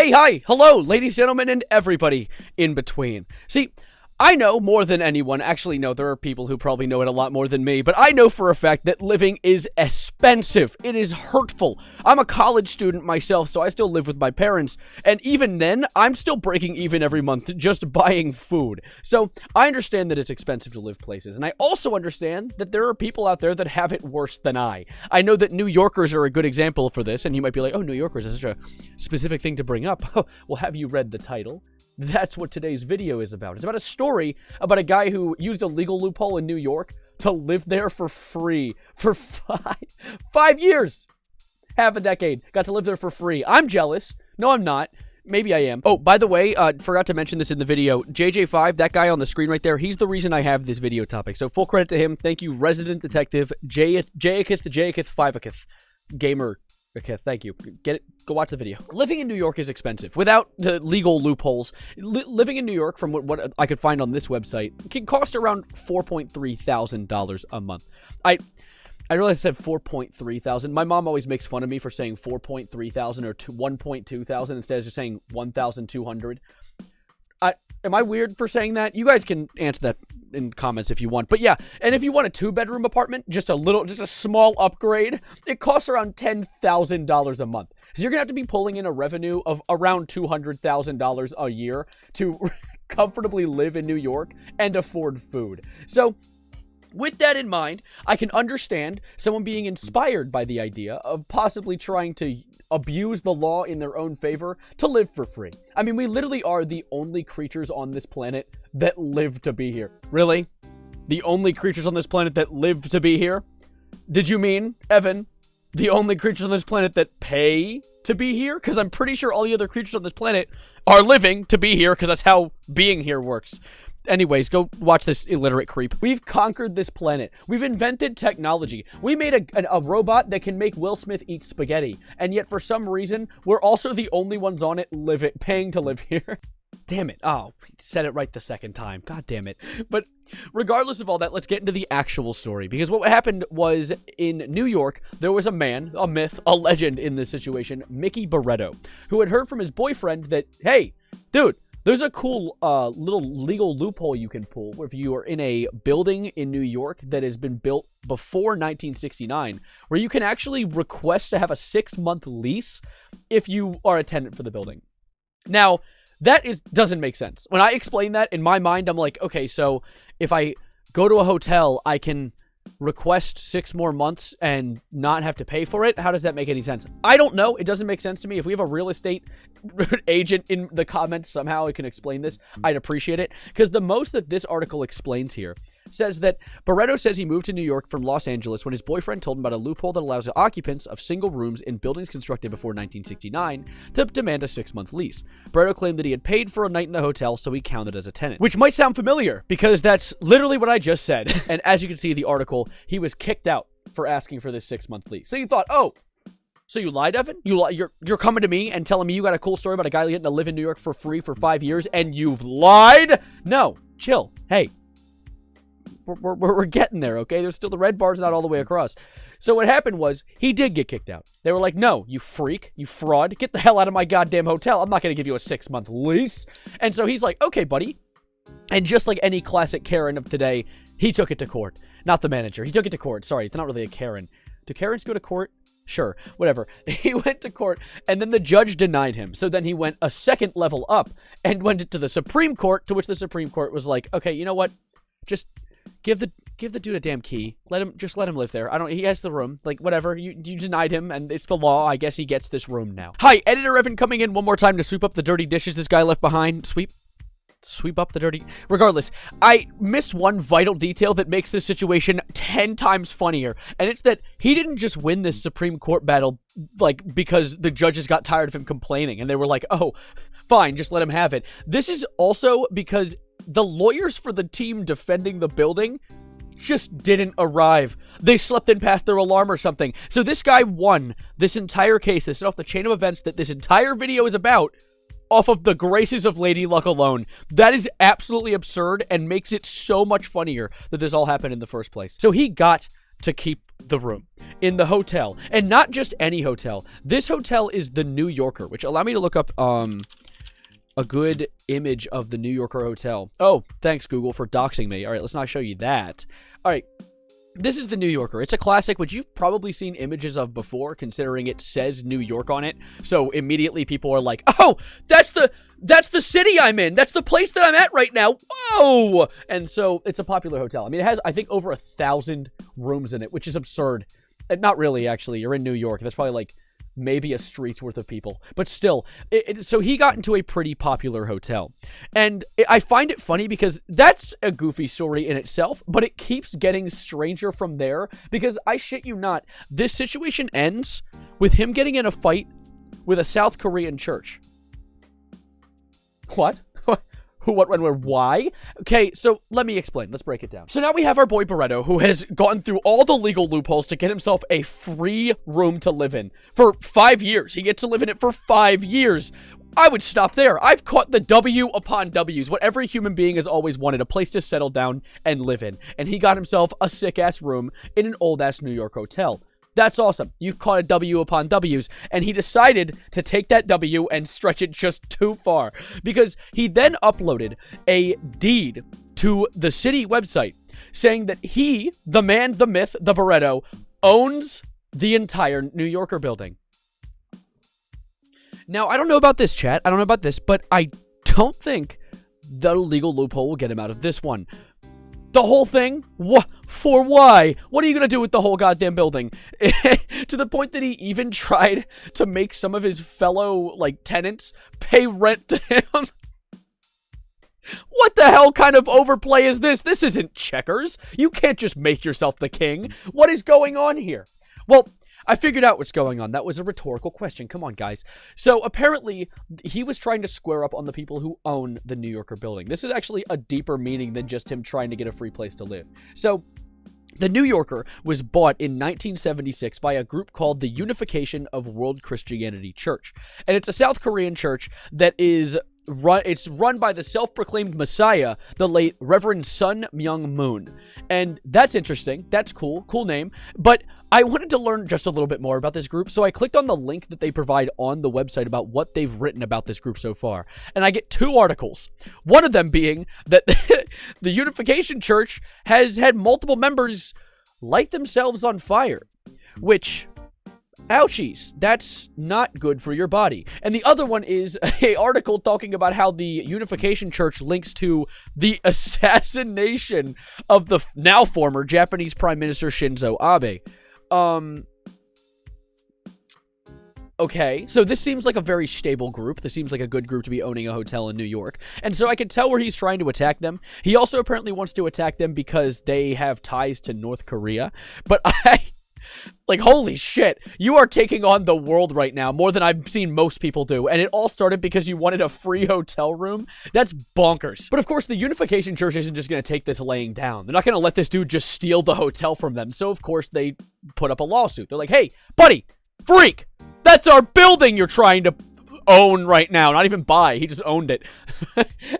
Hey, hi, hello, ladies, gentlemen, and everybody in between. See, I know more than anyone. Actually, no, there are people who probably know it a lot more than me, but I know for a fact that living is expensive. It is hurtful. I'm a college student myself, so I still live with my parents, and even then, I'm still breaking even every month just buying food. So, I understand that it's expensive to live places, and I also understand that there are people out there that have it worse than I. I know that New Yorkers are a good example for this, and you might be like, oh, New Yorkers is such a specific thing to bring up. Well, have you read the title? That's what today's video is about. It's about a story about a guy who used a legal loophole in New York to live there for free for five years. Half a decade. Got to live there for free. I'm jealous. No, I'm not. Maybe I am. Oh, by the way, forgot to mention this in the video. JJ5, that guy on the screen right there, he's the reason I have this video topic. So full credit to him. Thank you, Resident Detective Jayakith Gamer. Okay, thank you. Get it? Go watch the video. Living in New York is expensive. Without the legal loopholes, living in New York, from what I could find on this website, can cost around $4,300 a month. I realize I said 4,300. My mom always makes fun of me for saying 4,300 or 1,200 instead of just saying 1,200. Am I weird for saying that? You guys can answer that in comments if you want. But yeah, and if you want a 2-bedroom apartment, just a small upgrade, it costs around $10,000 a month. So you're going to have to be pulling in a revenue of around $200,000 a year to comfortably live in New York and afford food. So with that in mind, I can understand someone being inspired by the idea of possibly trying to abuse the law in their own favor to live for free. I mean, we literally are the only creatures on this planet that live to be here. Really? The only creatures on this planet that live to be here? Did you mean, Evan, the only creatures on this planet that pay to be here? Because I'm pretty sure all the other creatures on this planet are living to be here because that's how being here works. Anyways, go watch this illiterate creep. We've conquered this planet. We've invented technology. We made a robot that can make Will Smith eat spaghetti. And yet, for some reason, we're also the only ones on it paying to live here. Damn it. Oh, said it right the second time. God damn it. But regardless of all that, let's get into the actual story. Because what happened was, in New York, there was a man, a myth, a legend in this situation, Mickey Barretto, who had heard from his boyfriend that, hey, dude, there's a cool little legal loophole you can pull if you are in a building in New York that has been built before 1969, where you can actually request to have a 6-month lease if you are a tenant for the building. Now, that doesn't make sense. When I explain that, in my mind, I'm like, okay, so if I go to a hotel, I can request 6 more months and not have to pay for it? How does that make any sense? I don't know. It doesn't make sense to me. If we have a real estate agent in the comments somehow it can explain this, I'd appreciate it. Because the most that this article explains here says that Barretto says he moved to New York from Los Angeles when his boyfriend told him about a loophole that allows occupants of single rooms in buildings constructed before 1969 to demand a 6-month lease. Barretto claimed that he had paid for a night in the hotel, so he counted as a tenant. Which might sound familiar, because that's literally what I just said. And as you can see in the article, he was kicked out for asking for this 6-month lease. So you thought, oh, so you lied, Evan? You're coming to me and telling me you got a cool story about a guy getting to live in New York for free for 5 years, and you've lied? No, chill. Hey, we're getting there, okay? There's still the red bar's not all the way across. So what happened was, he did get kicked out. They were like, no, you freak, you fraud, get the hell out of my goddamn hotel. I'm not going to give you a 6-month lease. And so he's like, okay, buddy. And just like any classic Karen of today, he took it to court. Not the manager. He took it to court. Sorry, it's not really a Karen. Do Karens go to court? Sure, whatever. He went to court, and then the judge denied him. So then he went a second level up and went to the Supreme Court, to which the Supreme Court was like, okay, you know what? Just give the dude a damn key. Let him live there. He has the room. Like, whatever. You denied him, and it's the law. I guess he gets this room now. Hi, Editor Evan coming in one more time to sweep up the dirty dishes this guy left behind. Sweep up the dirty... Regardless, I missed one vital detail that makes this situation 10 times funnier, and it's that he didn't just win this Supreme Court battle, like, because the judges got tired of him complaining, and they were like, oh, fine, just let him have it. This is also because the lawyers for the team defending the building just didn't arrive. They slept in past their alarm or something. So this guy won this entire case. This is off the chain of events that this entire video is about, off of the graces of Lady Luck alone. That is absolutely absurd and makes it so much funnier that this all happened in the first place. So he got to keep the room in the hotel. And not just any hotel. This hotel is the New Yorker, which allow me to look up a good image of the New Yorker hotel. Oh, thanks, Google, for doxing me. All right, let's not show you that. All right. This is the New Yorker. It's a classic, which you've probably seen images of before, considering it says New York on it. So immediately people are like, oh, that's the city I'm in. That's the place that I'm at right now. Whoa! And so it's a popular hotel. I mean, it has, I think, over 1,000 rooms in it, which is absurd. And not really, actually. You're in New York. That's probably like maybe a street's worth of people. But still, so he got into a pretty popular hotel. And I find it funny because that's a goofy story in itself, but it keeps getting stranger from there because I shit you not, this situation ends with him getting in a fight with a South Korean church. What? Who, what, when, where, why? Okay, so let me explain. Let's break it down. So now we have our boy Barretto, who has gone through all the legal loopholes to get himself a free room to live in for 5 years. He gets to live in it for 5 years. I would stop there. I've caught the W upon W's, what every human being has always wanted, a place to settle down and live in. And he got himself a sick-ass room in an old-ass New York hotel. That's awesome. You've caught a W upon W's. And he decided to take that W and stretch it just too far. Because he then uploaded a deed to the city website saying that he, the man, the myth, the Barretto, owns the entire New Yorker building. Now, I don't know about this, chat. I don't know about this, but I don't think the legal loophole will get him out of this one. The whole thing? For why? What are you going to do with the whole goddamn building? To the point that he even tried to make some of his fellow, tenants pay rent to him. What the hell kind of overplay is this? This isn't checkers. You can't just make yourself the king. What is going on here? Well, I figured out what's going on. That was a rhetorical question. Come on, guys. So apparently, he was trying to square up on the people who own the New Yorker building. This is actually a deeper meaning than just him trying to get a free place to live. So the New Yorker was bought in 1976 by a group called the Unification of World Christianity Church. And it's a South Korean church that is run by the self-proclaimed messiah, the late Reverend Sun Myung Moon. And that's interesting. That's cool. Cool name. But I wanted to learn just a little bit more about this group, so I clicked on the link that they provide on the website about what they've written about this group so far. And I get 2 articles. One of them being that the Unification Church has had multiple members light themselves on fire, which, ouchies, that's not good for your body. And the other one is an article talking about how the Unification Church links to the assassination of the now former Japanese Prime Minister Shinzo Abe. Okay, so this seems like a very stable group. This seems like a good group to be owning a hotel in New York. And so I can tell where he's trying to attack them. He also apparently wants to attack them because they have ties to North Korea. But holy shit, you are taking on the world right now more than I've seen most people do. And it all started because you wanted a free hotel room? That's bonkers. But of course, the Unification Church isn't just going to take this laying down. They're not going to let this dude just steal the hotel from them. So of course, they put up a lawsuit. They're like, hey, buddy, freak, that's our building you're trying to own right now. Not even buy. He just owned it.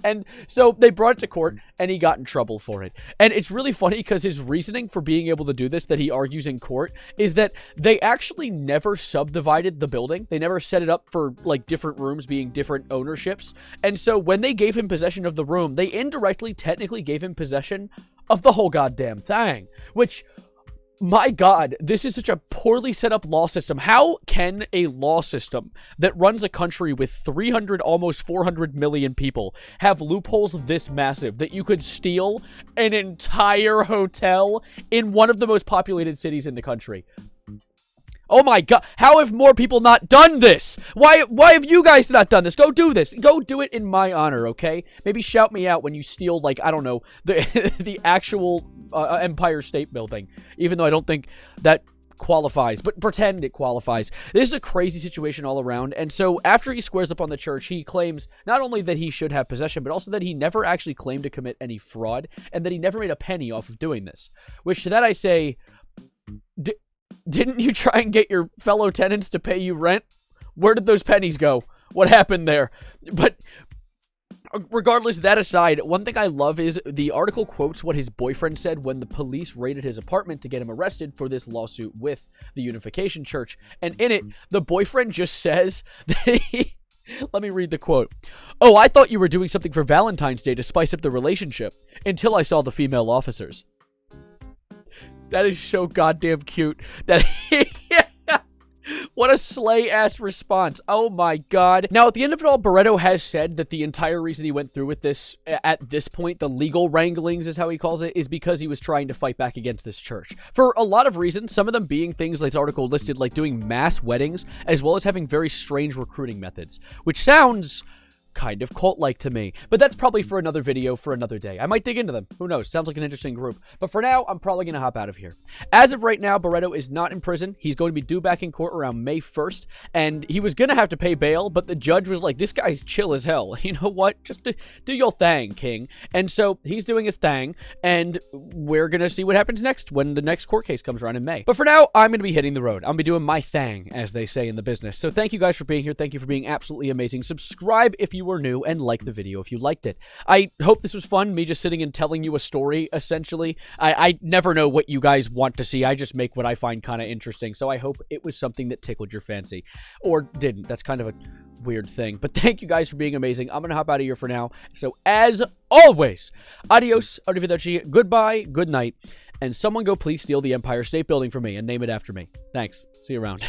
And so they brought it to court, and he got in trouble for it. And it's really funny because his reasoning for being able to do this that he argues in court is that they actually never subdivided the building. They never set it up for, different rooms being different ownerships. And so when they gave him possession of the room, they indirectly, technically gave him possession of the whole goddamn thing. Which, my God, this is such a poorly set up law system. How can a law system that runs a country with 300, almost 400 million people have loopholes this massive that you could steal an entire hotel in one of the most populated cities in the country? Oh my God, how have more people not done this? Why have you guys not done this? Go do this. Go do it in my honor, okay? Maybe shout me out when you steal, I don't know, the actual Empire State Building, even though I don't think that qualifies, but pretend it qualifies. This is a crazy situation all around, and so after he squares up on the church, he claims not only that he should have possession, but also that he never actually claimed to commit any fraud, and that he never made a penny off of doing this. Which, to that I say, didn't you try and get your fellow tenants to pay you rent? Where did those pennies go? What happened there? But Regardless, that aside, one thing I love is the article quotes what his boyfriend said when the police raided his apartment to get him arrested for this lawsuit with the Unification Church. And in it, the boyfriend just says that he... Let me read the quote. "Oh, I thought you were doing something for Valentine's Day to spice up the relationship, until I saw the female officers." That is so goddamn cute. That What a slay-ass response. Oh my god. Now, at the end of it all, Barreto has said that the entire reason he went through with this, at this point, the legal wranglings is how he calls it, is because he was trying to fight back against this church. For a lot of reasons, some of them being things like this article listed, like doing mass weddings, as well as having very strange recruiting methods, which sounds kind of cult-like to me. But that's probably for another video for another day. I might dig into them. Who knows? Sounds like an interesting group. But for now, I'm probably going to hop out of here. As of right now, Barreto is not in prison. He's going to be due back in court around May 1st. And he was going to have to pay bail, but the judge was like, this guy's chill as hell. You know what? Just do your thing, king. And so he's doing his thing. And we're going to see what happens next when the next court case comes around in May. But for now, I'm going to be hitting the road. I'm going to be doing my thing, as they say in the business. So thank you guys for being here. Thank you for being absolutely amazing. Subscribe if you were new, and like the video if you liked it. I hope this was fun, me just sitting and telling you a story, essentially. I never know what you guys want to see. I just make what I find kind of interesting, so I hope it was something that tickled your fancy. Or didn't. That's kind of a weird thing. But thank you guys for being amazing. I'm gonna hop out of here for now. So, as always, adios, arrivederci, goodbye, good night, and someone go please steal the Empire State Building for me and name it after me. Thanks. See you around.